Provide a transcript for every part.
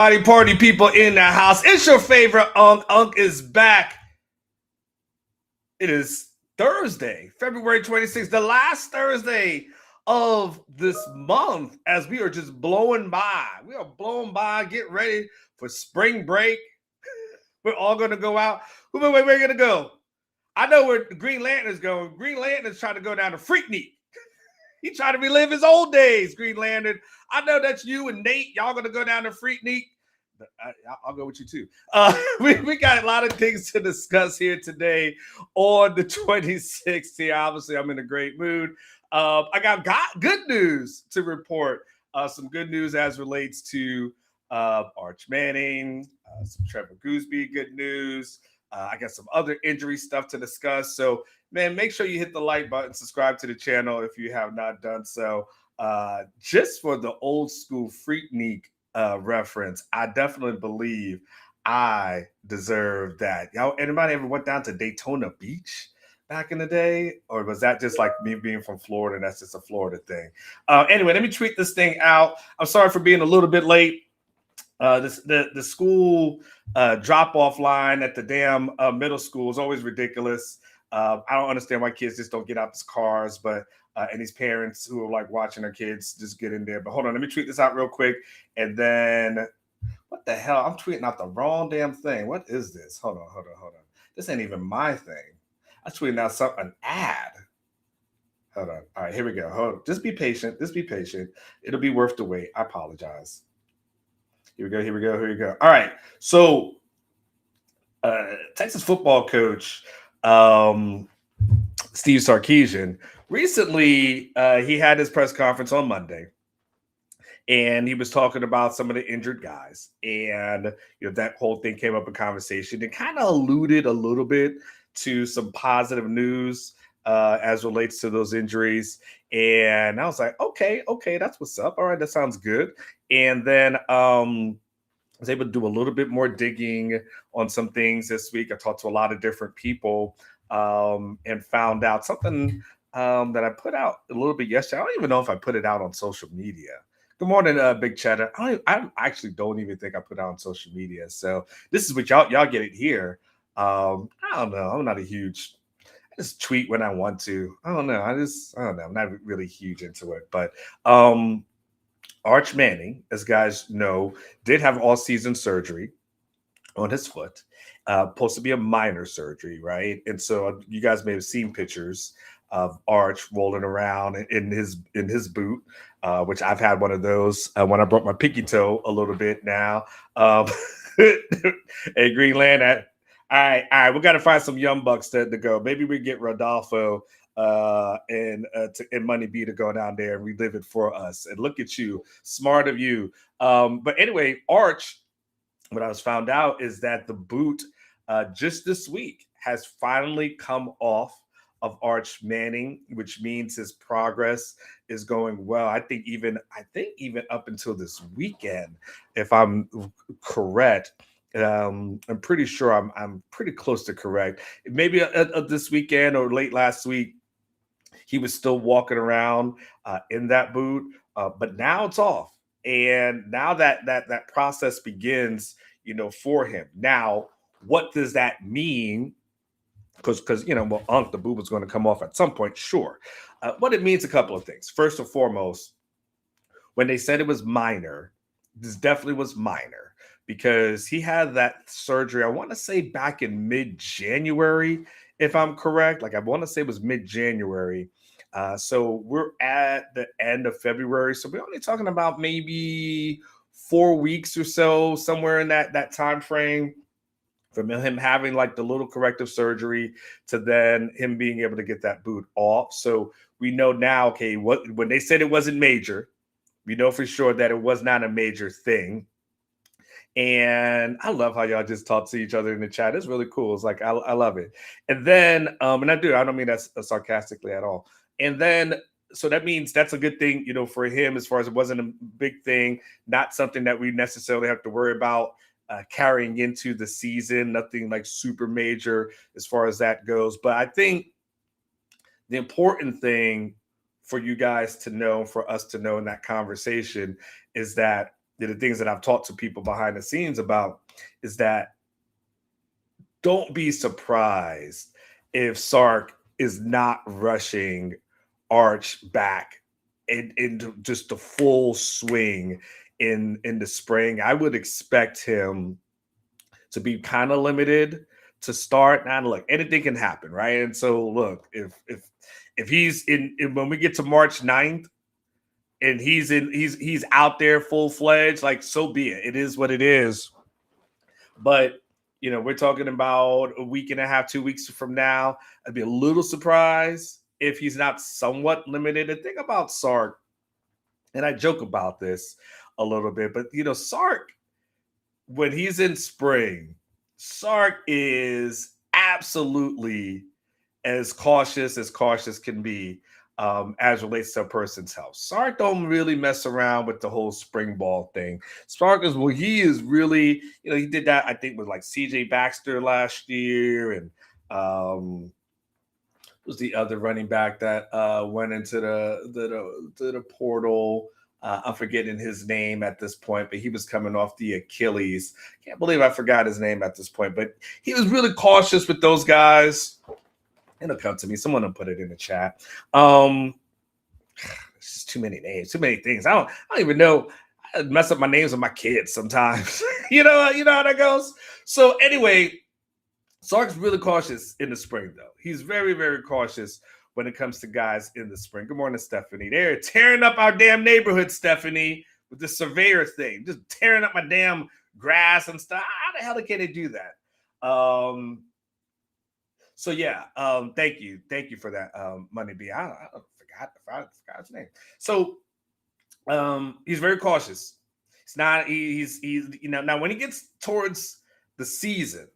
Party people in the house. It's your favorite Unk. Unk is back. It is Thursday, February 26th, the last Thursday of this month, as we are just blowing by. We are blowing by, get ready for spring break. We're all going to go out. Where we're going to go? I know where the Green Lantern is going. Green Lantern is trying to go down to Freaknik. He trying to relive his old days, Green Lantern. I know that's you and Nate. Y'all going to go down to Freaknik. I'll go with you too. We got a lot of things to discuss here today on the 26th here. Obviously, I'm in a great mood. I got good news to report. Some good news as relates to Arch Manning, some Trevor Goosby good news. I got some other injury stuff to discuss. So, man, make sure you hit the like button, subscribe to the channel if you have not done so. Just for the old school Freaknik reference, I definitely believe I deserve that. Y'all, anybody ever went down to Daytona Beach back in the day? Or was that just like me being from Florida and that's just a Florida thing? Anyway, let me tweet this thing out. I'm sorry for being a little bit late. The school drop-off line at the damn middle school is always ridiculous. I don't understand why kids just don't get out these cars, but and these parents who are like watching their kids just get in there. But hold on, let me tweet this out real quick. And then, what the hell? I'm tweeting out the wrong damn thing. What is this? Hold on. This ain't even my thing. I'm tweeting out an ad. Hold on. All right, here we go. Hold on. Just be patient. It'll be worth the wait. I apologize. Here we go. All right. So, Texas football coach Steve Sarkisian recently he had his press conference on Monday, and he was talking about some of the injured guys, and that whole thing came up in conversation. It kind of alluded a little bit to some positive news as relates to those injuries, and I was like, okay, that's what's up. All right, that sounds good. And then I was able to do a little bit more digging on some things this week. I talked to a lot of different people and found out something that I put out a little bit yesterday. I don't even know if I put it out on social media. Good morning, Big Cheddar. I actually don't even think I put it out on social media. So this is what y'all get it here. I don't know. I'm not a huge. I just tweet when I want to. I don't know. I don't know. I'm not really huge into it, but Arch Manning, as guys know, did have all-season surgery on his foot. Supposed to be a minor surgery, right? And so you guys may have seen pictures of Arch rolling around in his boot, which I've had one of those when I broke my pinky toe a little bit now. Hey, Greenland, all right, we got to find some young bucks to go. Maybe we get Rodolfo and Money B to go down there and relive it for us. And look at you, smart of you. But anyway, Arch, what I was found out is that the boot just this week has finally come off of Arch Manning, which means his progress is going well. I think even up until this weekend, if I'm correct. I'm pretty sure I'm pretty close to correct. Maybe this weekend or late last week, he was still walking around in that boot, but now it's off, and now that process begins, for him. Now, what does that mean? Because the boot was going to come off at some point, sure. What it means, a couple of things. First and foremost, when they said it was minor, this definitely was minor because he had that surgery, I want to say back in mid-January, if I'm correct. Like I want to say it was mid-January. So we're at the end of February. So we're only talking about maybe 4 weeks or so, somewhere in that time frame, from him having like the little corrective surgery to then him being able to get that boot off. So we know now, okay, when they said it wasn't major, we know for sure that it was not a major thing. And I love how y'all just talk to each other in the chat. It's really cool. It's like, I love it. And then, and I don't mean that sarcastically at all. And then, so that means that's a good thing, for him, as far as it wasn't a big thing, not something that we necessarily have to worry about carrying into the season, nothing like super major as far as that goes. But I think the important thing for you guys to know, for us to know in that conversation, is that the things that I've talked to people behind the scenes about is that don't be surprised if Sark is not rushing Arch back into just the full swing in the spring. I would expect him to be kind of limited to start. Now, look, anything can happen, right? And so, look, if he's when we get to March 9th and he's out there full fledged, like so be it. It is what it is. But we're talking about a week and a half, 2 weeks from now. I'd be a little surprised if he's not somewhat limited. The thing about Sark, and I joke about this a little bit, but Sark, when he's in spring, Sark is absolutely as cautious can be as relates to a person's health. Sark don't really mess around with the whole spring ball thing. Sark is he is really, he did that, I think, with like CJ Baxter last year, and was the other running back that went into the portal. I'm forgetting his name at this point, but he was coming off the Achilles. Can't believe I forgot his name at this point, but he was really cautious with those guys. It'll come to me. Someone will put it in the chat. It's just too many names, too many things. I don't even know. I mess up my names with my kids sometimes. you know how that goes. So anyway, Sark's really cautious in the spring, though. He's very, very cautious when it comes to guys in the spring. Good morning, Stephanie. They're tearing up our damn neighborhood, Stephanie, with the surveyor thing. Just tearing up my damn grass and stuff. How the hell can they do that? So yeah, thank you for that, Money B. I forgot his name. So he's very cautious. It's not he's now when he gets towards the season.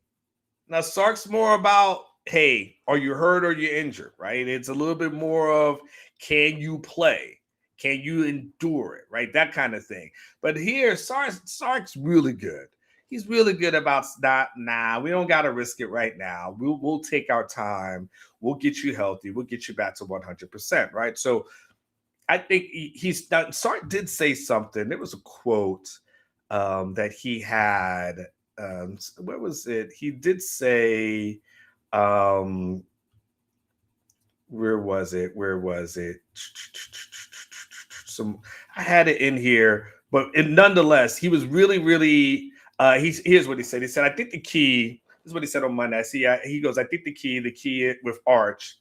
Now Sark's more about, hey, are you hurt or you injured, right? It's a little bit more of, can you play? Can you endure it, right? That kind of thing. But here, Sark's really good. He's really good about we don't got to risk it right now. We'll take our time. We'll get you healthy. We'll get you back to 100%, right? So I think he's done. Sark did say something. There was a quote that he had. Where was it? He did say, where was it? I had it in here, but nonetheless, he was really, really. Here's what he said. He said, I think the key. This is what he said on Monday. He goes, I think the key with Arch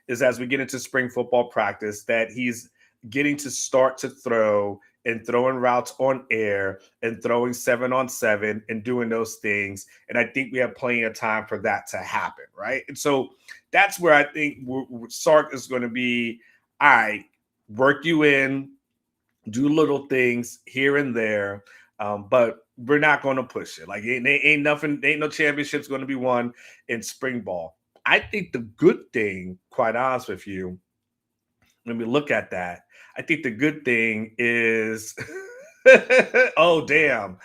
is, as we get into spring football practice, that he's getting to start to throw and throwing routes on air and throwing 7-on-7 and doing those things. And I think we have plenty of time for that to happen, right? And so that's where I think Sark is going to be, all right, work you in, do little things here and there, but we're not going to push it. Like, ain't no championships going to be won in spring ball. I think the good thing, quite honest with you, when we look at that, I think the good thing is, oh, damn,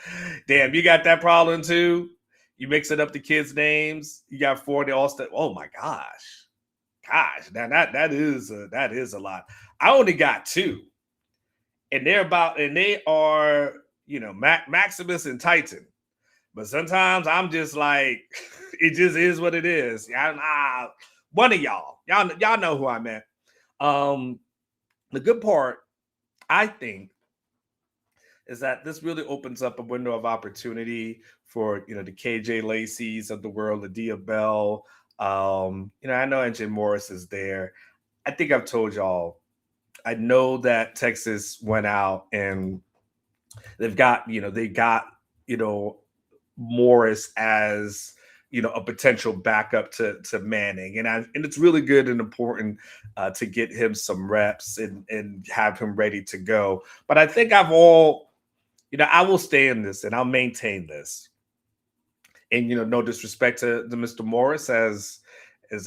you got that problem too? You mixing up the kids' names. You got 40 all-star. Oh my gosh, now that is a lot. I only got 2, and they are Maximus and Titan. But sometimes I'm just like, it just is what it is. One of y'all know who I meant. The good part, I think, is that this really opens up a window of opportunity for the KJ Lacey's of the world, the Dia Bell. I know NJ Morris is there. I think I've told y'all. I know that Texas went out and they got Morris as a potential backup to Manning, and it's really good and important to get him some reps and have him ready to go. But I think I will stay in this and I'll maintain this. And no disrespect to Mr. Morris, as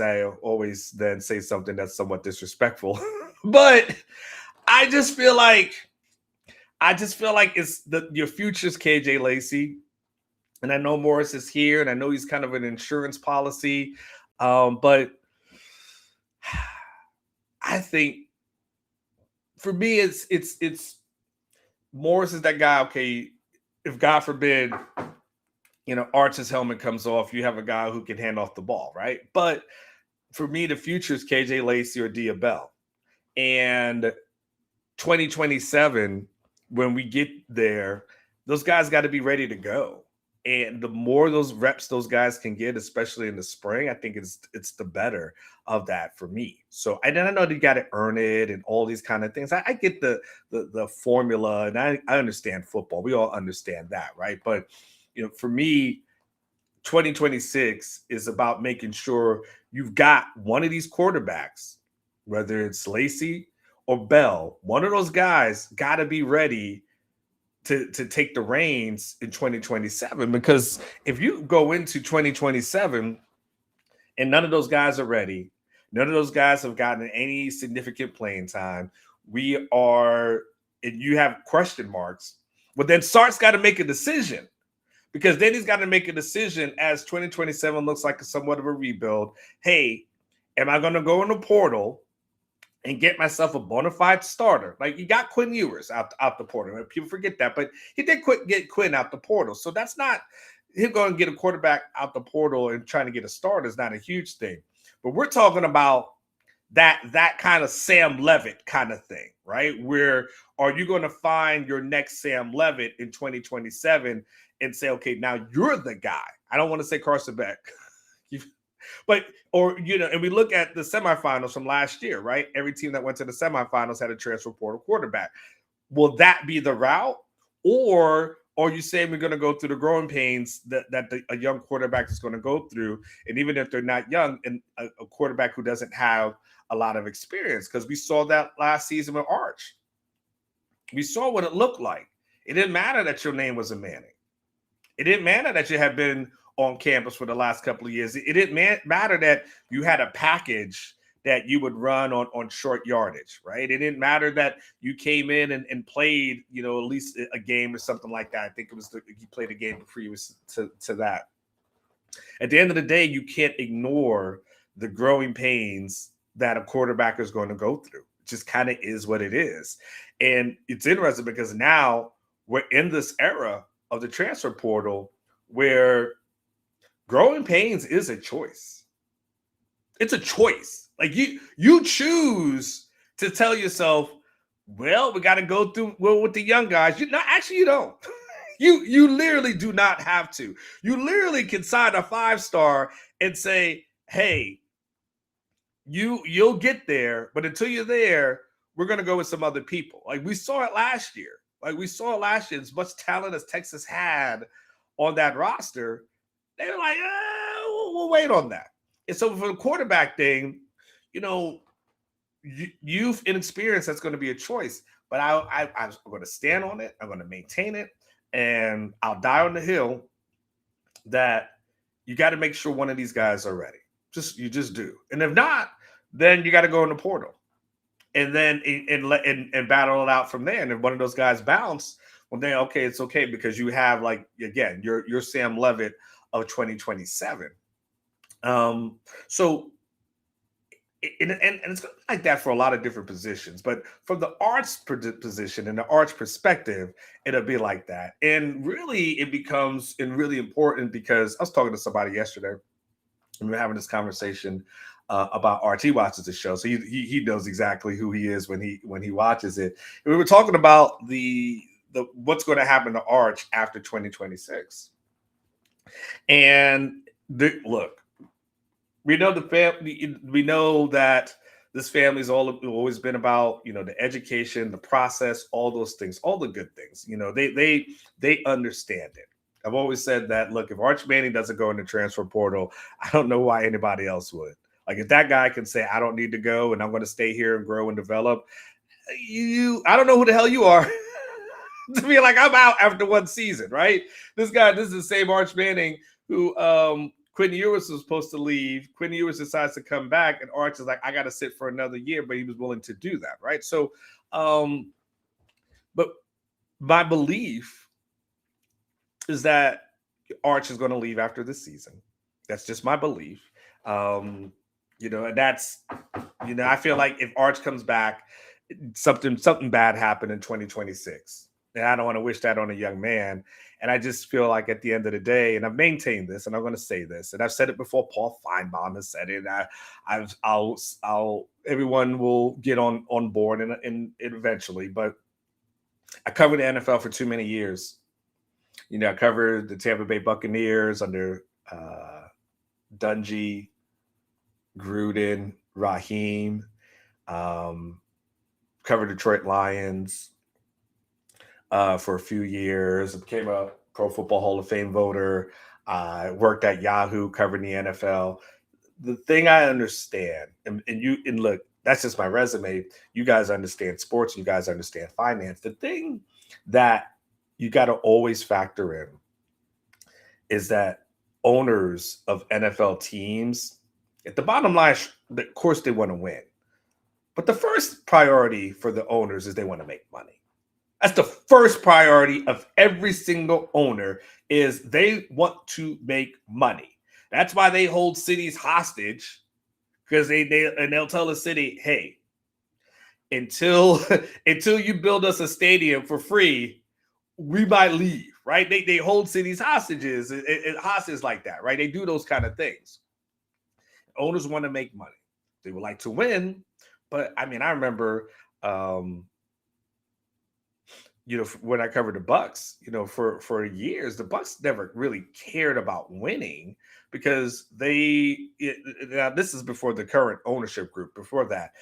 I always then say something that's somewhat disrespectful, but I just feel like it's your future's KJ Lacey. And I know Morris is here, and I know he's kind of an insurance policy. But I think for me, it's Morris is that guy. Okay, if God forbid, Arch's helmet comes off, you have a guy who can hand off the ball, right? But for me, the future is KJ Lacey or Dia Bell. And 2027, when we get there, those guys got to be ready to go. And the more those reps those guys can get, especially in the spring, I think it's the better of that for me. So I know you got to earn it and all these kind of things. I get the formula, and I understand football. We all understand that, right? But for me, 2026 is about making sure you've got one of these quarterbacks, whether it's Lacey or Bell, one of those guys got to be ready to take the reins in 2027. Because if you go into 2027 and none of those guys are ready, none of those guys have gotten any significant playing time, and you have question marks, well, then Sark's got to make a decision. Because then he's got to make a decision as 2027 looks like somewhat of a rebuild. Hey, am I going to go in the portal and get myself a bona fide starter? Like, you got Quinn Ewers out the portal. People forget that, but he did get Quinn out the portal. So that's not him going to get a quarterback out the portal and trying to get a starter is not a huge thing. But we're talking about that kind of Sam Levitt kind of thing, right? Where are you going to find your next Sam Levitt in 2027 and say, okay, now you're the guy? I don't want to say Carson Beck, but and we look at the semifinals from last year, right? Every team that went to the semifinals had a transfer portal quarterback. Will that be the route, or are you saying we're going to go through the growing pains that a young quarterback is going to go through, and even if they're not young, and a quarterback who doesn't have a lot of experience? Because we saw that last season with Arch. We saw what it looked like. It didn't matter that your name was a Manning. It didn't matter that you had been on campus for the last couple of years. It didn't matter that you had a package that you would run on short yardage, right? It didn't matter that you came in and played, at least a game or something like that. I think it was you played a game previous to that. At the end of the day, you can't ignore the growing pains that a quarterback is going to go through. It just kind of is what it is. And it's interesting because now we're in this era of the transfer portal where growing pains is a choice. It's a choice. Like you choose to tell yourself, well, we got to go through with the young guys. You don't. You literally do not have to. You literally can sign a 5-star and say, hey, you'll get there, but until you're there, we're going to go with some other people. Like we saw it last year. As much talent as Texas had on that roster, they were like, we'll wait on that. And so for the quarterback thing, youth and experience, that's going to be a choice. But I'm going to stand on it. I'm going to maintain it. And I'll die on the hill that you got to make sure one of these guys are ready. You just do. And if not, then you got to go in the portal. And then and battle it out from there. And if one of those guys bounce, well, then okay, it's okay, because you have, like, again, your Sam Levitt of 2027. So and it's like that for a lot of different positions. But from the arts position and the arts perspective, it'll be like that. And really, it becomes really important, because I was talking to somebody yesterday, and we were having this conversation about Arch. He watches the show, so he knows exactly who he is when he watches it. And we were talking about the what's going to happen to Arch after 2026. And look, we know the family. We know that this family's always been about the education, the process, all those things, all the good things. They understand it. I've always said that, look, if Arch Manning doesn't go in the transfer portal, I don't know why anybody else would. Like, if that guy can say, I don't need to go and I'm going to stay here and grow and develop, I don't know who the hell you are to be like, I'm out after one season, right? This is the same Arch Manning who Quinn Ewers was supposed to leave. Quinn Ewers decides to come back, and Arch is like, I got to sit for another year, but he was willing to do that, right? So, but my belief is that Arch is going to leave after this season. That's just my belief. And that's, I feel like if Arch comes back, something bad happened in 2026. And I don't want to wish that on a young man. And I just feel like at the end of the day, and I've maintained this, and I'm going to say this, and I've said it before. Paul Feinbaum has said it. I'll everyone will get on board and eventually. But I covered the NFL for too many years. I covered the Tampa Bay Buccaneers under Dungy, Gruden, Raheem. Um, Covered Detroit Lions for a few years. Became a Pro Football Hall of Fame voter. I worked at Yahoo covering the NFL. The thing I understand, and look, that's just my resume. You guys understand sports. You guys understand finance. The thing that you got to always factor in is that owners of NFL teams, at the bottom line, of course they want to win. But the first priority for the owners is they want to make money. That's the first priority of every single owner is they want to make money. That's why they hold cities hostage because they'll tell the city, hey, until you build us a stadium for free, we might leave, right? They hold cities hostages, hostages like that, right? They do those kind of things. Owners want to make money. They would like to win, but I mean, I remember, when I covered the Bucks, for years, the Bucks never really cared about winning because now this is before the current ownership group. Before that,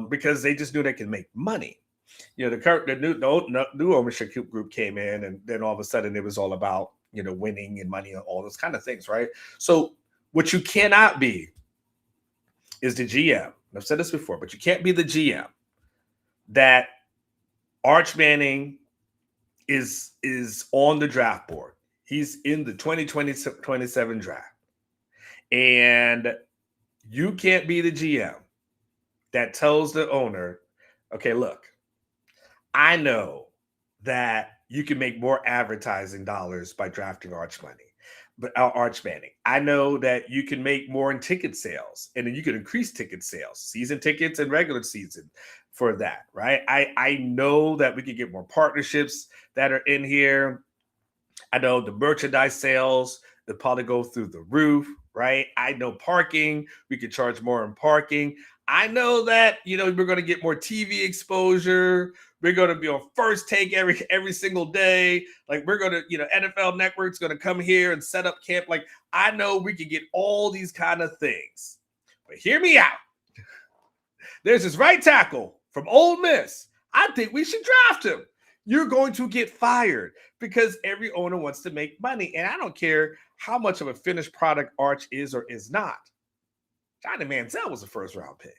because they just knew they could make money. The new ownership group came in, and then all of a sudden it was all about winning and money and all those kind of things, right? So what you cannot be is the GM. I've said this before, but you can't be the GM that Arch Manning is on the draft board. He's in the 2027 draft. And you can't be the GM that tells the owner, okay, look, I know that you can make more advertising dollars by drafting Arch Manning. I know that you can make more in ticket sales, and then you can increase ticket sales, season tickets and regular season for that, right? I know that we can get more partnerships that are in here. I know the merchandise sales that probably go through the roof, right? I know parking, we could charge more in parking. I know that we're going to get more TV exposure. We're going to be on First Take every single day. Like we're going to, NFL Network's going to come here and set up camp. Like I know we can get all these kind of things. But hear me out. There's this right tackle from Ole Miss. I think we should draft him. You're going to get fired because every owner wants to make money. And I don't care how much of a finished product Arch is or is not. Johnny Manziel was a first round pick.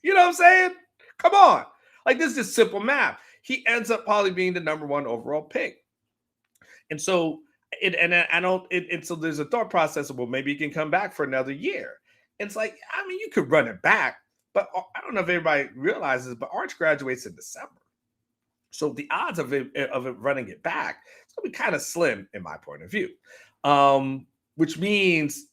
You know what I'm saying? Come on. Like this is just simple math. He ends up probably being the number one overall pick. And so, so there's a thought process of, well, maybe he can come back for another year. And it's like, I mean, you could run it back, but I don't know if everybody realizes, but Arch graduates in December. So the odds of it running it back, it's going to be kind of slim in my point of view, which means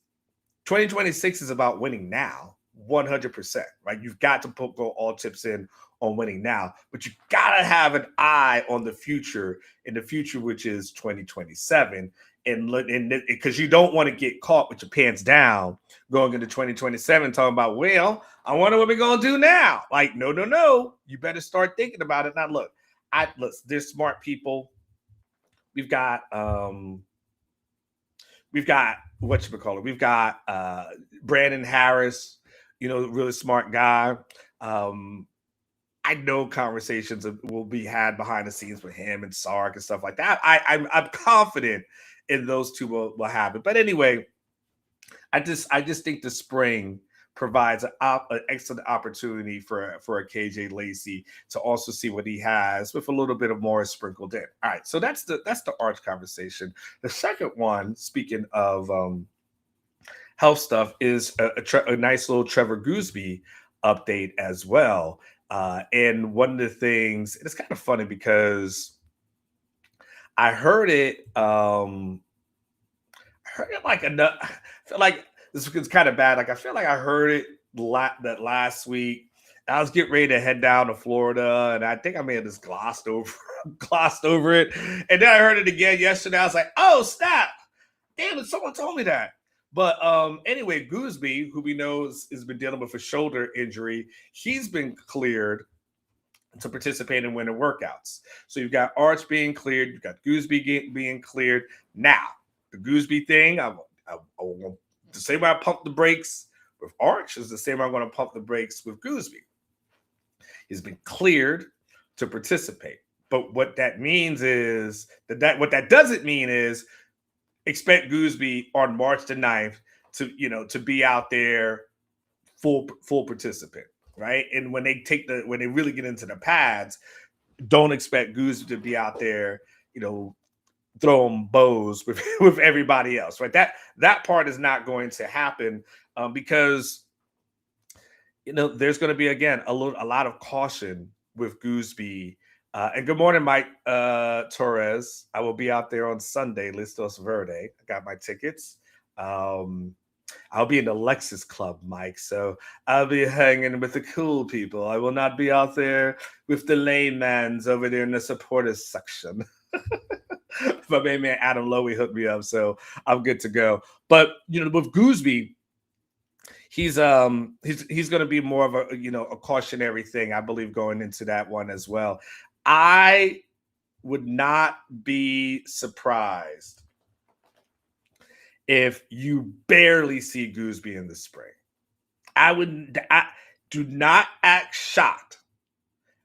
2026 is about winning now, 100%, right? You've got to go all chips in on winning now, but you got to have an eye on the future, which is 2027. And because you don't want to get caught with your pants down going into 2027 talking about, well, I wonder what we're going to do now. Like, no. You better start thinking about it. Now, look, there's smart people. We've got whatchamacallit. We've got Brandon Harris, really smart guy. I know conversations will be had behind the scenes with him and Sark and stuff like that. I'm confident in those two will happen. But anyway, I just think the spring provides an excellent opportunity for a KJ Lacey to also see what he has with a little bit of more sprinkled in. All right, so that's the Arch conversation. The second one, speaking of health stuff, is a nice little Trevor Goosby update as well. And one of the things, it's kind of funny because I heard it like enough. I feel like this is kind of bad. Like I feel like I heard it that last week, I was getting ready to head down to Florida, and I think I may have just glossed over it. And then I heard it again yesterday. I was like, "Oh, snap! Damn it! Someone told me that." But anyway, Goosby, who we know has been dealing with a shoulder injury, he's been cleared to participate in winter workouts. So you've got Arch being cleared, you've got Goosby being cleared. Now, the Goosby thing, I the same way I pump the brakes with Arch is the same way I'm going to pump the brakes with Goosby. He's been cleared to participate. But what that means is what that doesn't mean is expect Goosby on March the 9th to be out there full participant, right? And when they really get into the pads, don't expect Goosby to be out there, throwing bows with everybody else, right? That part is not going to happen because there's going to be again a lot of caution with Goosby. And good morning, Mike Torres. I will be out there on Sunday, Listos Verde. I got my tickets. I'll be in the Lexus Club, Mike. So I'll be hanging with the cool people. I will not be out there with the layman's over there in the supporters section. But man, Adam Lowy hooked me up, so I'm good to go. But with Goosby, he's going to be more of a cautionary thing, I believe, going into that one as well. I would not be surprised if you barely see Goosby in the spring. I do not act shocked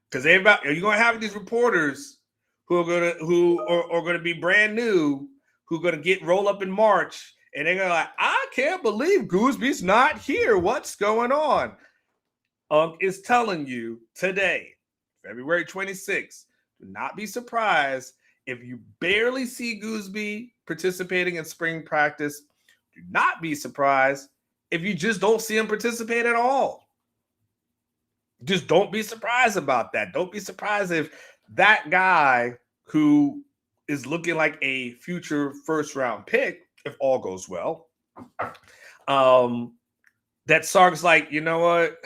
because you're going to have these reporters who are going to be brand new, who are going to roll up in March, and they're going to I can't believe Goosby's not here. What's going on? Is telling you today, February 26th, do not be surprised if you barely see Goosby participating in spring practice. Do not be surprised if you just don't see him participate at all. Just don't be surprised about that. Don't be surprised if that guy who is looking like a future first-round pick, if all goes well, that Sark's like, you know what?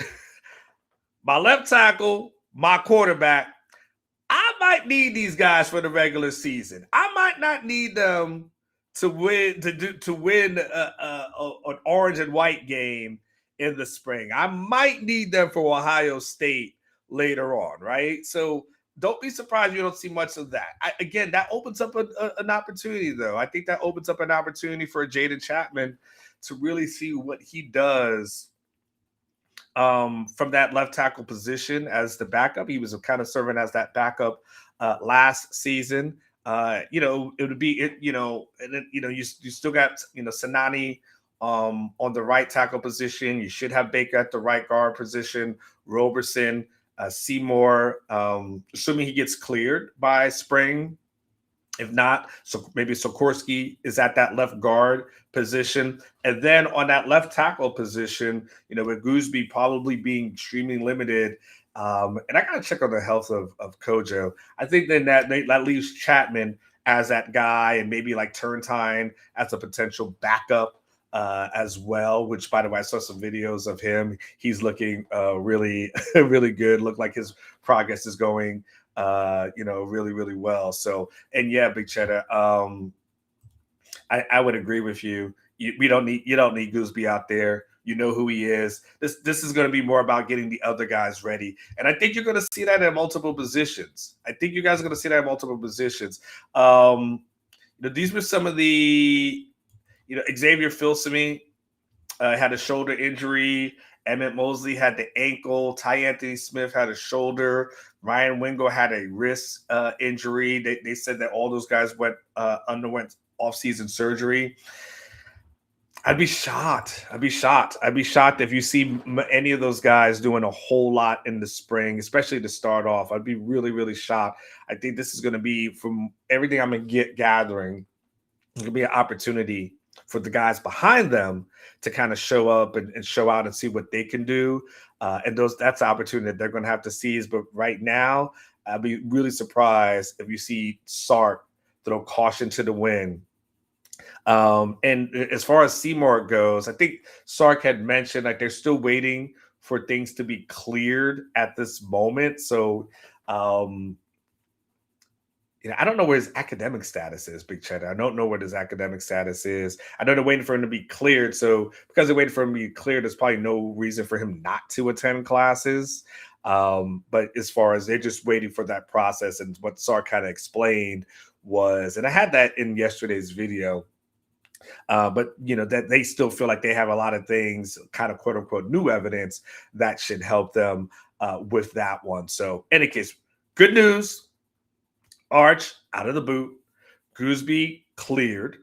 My left tackle, my quarterback, I might need these guys for the regular season. I might not need them to win an orange and white game in the spring. I might need them for Ohio State later on, right? So don't be surprised you don't see much of that. Again, that opens up an opportunity, though. I think that opens up an opportunity for Jaden Chapman to really see what he does from that left tackle position as the backup. He was kind of serving as that backup last season. It would be, and then, you still got, Sinani on the right tackle position. You should have Baker at the right guard position, Roberson, Seymour, assuming he gets cleared by spring. If not, so maybe Sikorsky is at that left guard position. And then on that left tackle position, with Goosby probably being extremely limited, and I got to check on the health of Kojo. I think then that leaves Chapman as that guy, and maybe like Turntine as a potential backup as well, which, by the way, I saw some videos of him. He's looking really, really good. Look like his progress is going really, really well. So, and yeah, Big Cheddar, I would agree with you. You don't need Goosby out there. You know who he is. This is going to be more about getting the other guys ready. And I think you're going to see that in multiple positions. I think you guys are going to see that in multiple positions. These were some of the, Xavier Filsaime had a shoulder injury. Emmett Mosley had the ankle. Ty Anthony Smith had a shoulder. Ryan Wingo had a wrist injury. They said that all those guys underwent off-season surgery. I'd be shocked. I'd be shocked if you see any of those guys doing a whole lot in the spring, especially to start off. I'd be really, really shocked. I think this is going to be, from everything I'm gathering, it's going to be an opportunity for the guys behind them to kind of show up and show out and see what they can do. And that's the opportunity that they're going to have to seize. But right now, I'd be really surprised if you see Sark throw caution to the wind. And as far as Seymour goes, I think Sark had mentioned they're still waiting for things to be cleared at this moment. So, I don't know where his academic status is, Big Cheddar. I don't know what his academic status is. I know they're waiting for him to be cleared. So because they're waiting for him to be cleared, there's probably no reason for him not to attend classes. But as far as they're just waiting for that process, and what Sark kind of explained was, and I had that in yesterday's video, but that they still feel like they have a lot of things, kind of quote unquote new evidence that should help them with that one. So, in any case, good news. Arch out of the boot. Goosby cleared,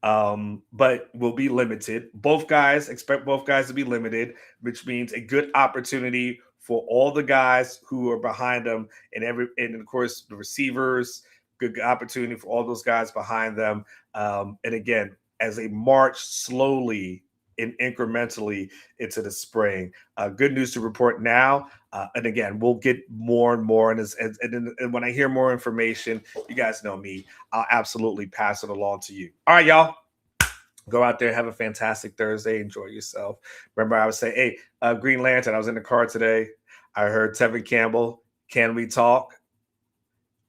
but will be limited. Expect both guys to be limited, which means a good opportunity for all the guys who are behind them, and of course the receivers. Good opportunity for all those guys behind them. And again, as they march slowly and incrementally into the spring. Good news to report now. And again, we'll get more and more. And when I hear more information, you guys know me, I'll absolutely pass it along to you. All right, y'all. Go out there, have a fantastic Thursday. Enjoy yourself. Remember, I was saying, hey, Green Lantern, I was in the car today. I heard Tevin Campbell, Can We Talk?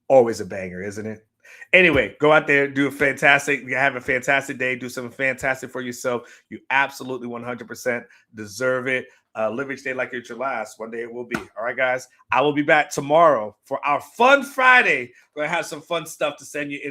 Always a banger, isn't it? Anyway, go out there, have a fantastic day, do something fantastic for yourself. You absolutely 100% deserve it. Live each day like it's your last. One day it will be. All right, guys. I will be back tomorrow for our Fun Friday. We're going to have some fun stuff to send you in.